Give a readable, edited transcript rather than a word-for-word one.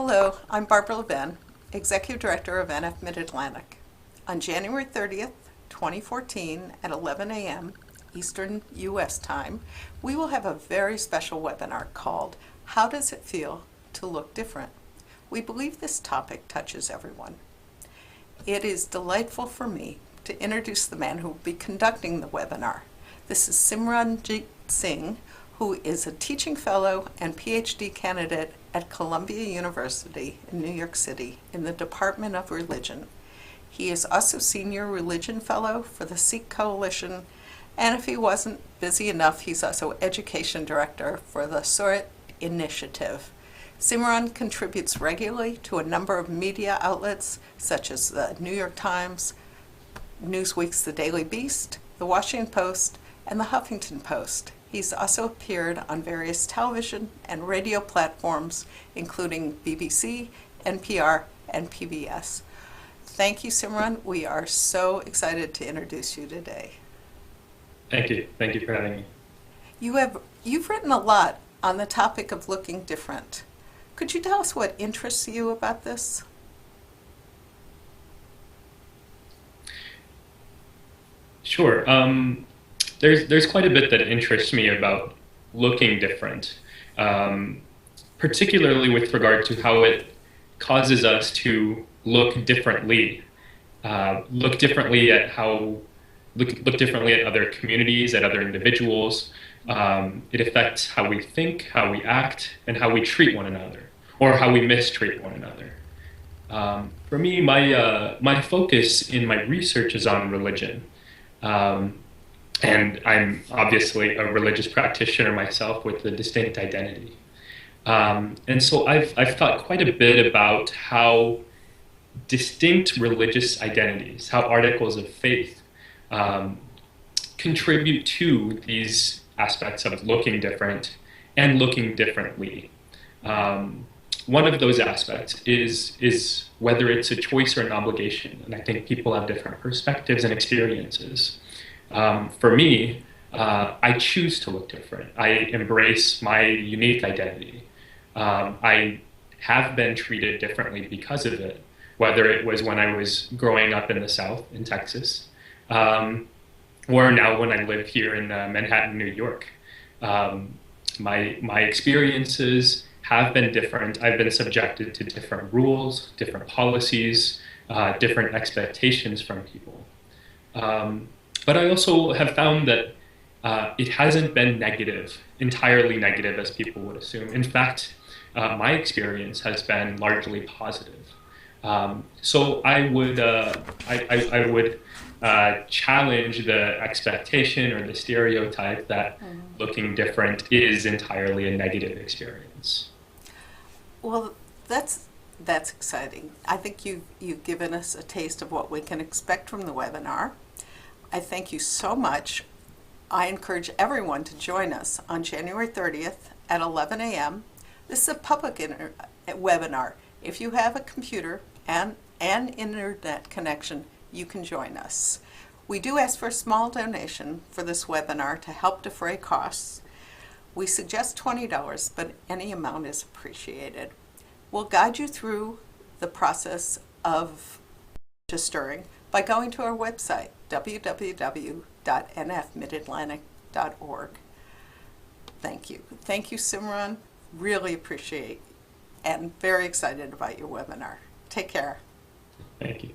Hello, I'm Barbara Levin, Executive Director of NF Mid-Atlantic. On January 30th, 2014 at 11 a.m. Eastern U.S. time, we will have a very special webinar called How Does It Feel to Look Different? We believe this topic touches everyone. It is delightful for me to introduce the man who will be conducting the webinar. This is Simran Jeet Singh, who is a teaching fellow and Ph.D. candidate at Columbia University in New York City in the Department of Religion. He is also Senior Religion Fellow for the Sikh Coalition, and if he wasn't busy enough, he's also Education Director for the Surat Initiative. Simran contributes regularly to a number of media outlets such as the New York Times, Newsweek's The Daily Beast, The Washington Post, and the Huffington Post. He's also appeared on various television and radio platforms, including BBC, NPR, and PBS. Thank you, Simran. We are so excited to introduce you today. Thank you. Thank you for having me. You've written a lot on the topic of looking different. Could you tell us what interests you about this? Sure. There's quite a bit that interests me about looking different, particularly with regard to how it causes us to look differently, look differently at other communities, at other individuals. It affects how we think, how we act, and how we treat one another, or how we mistreat one another. For me, my focus in my research is on religion. And I'm obviously a religious practitioner myself with a distinct identity. And so I've thought quite a bit about how distinct religious identities, how articles of faith contribute to these aspects of looking different and looking differently. One of those aspects is whether it's a choice or an obligation. And I think people have different perspectives and experiences. For me, I choose to look different. I embrace my unique identity. I have been treated differently because of it, whether it was when I was growing up in the South, in Texas, or now when I live here in Manhattan, New York. My experiences have been different. I've been subjected to different rules, different policies, different expectations from people. But I also have found that it hasn't been negative, entirely negative as people would assume. In fact, my experience has been largely positive. So I would challenge the expectation or the stereotype that looking different is entirely a negative experience. Well, that's exciting. I think you've given us a taste of what we can expect from the webinar. I thank you so much. I encourage everyone to join us on January 30th at 11 a.m. This is a public webinar. If you have a computer and an internet connection, you can join us. We do ask for a small donation for this webinar to help defray costs. We suggest $20, but any amount is appreciated. We'll guide you through the process of registering by going to our website, www.nfmidatlantic.org. Thank you. Thank you, Simran. Really appreciate and very excited about your webinar. Take care. Thank you.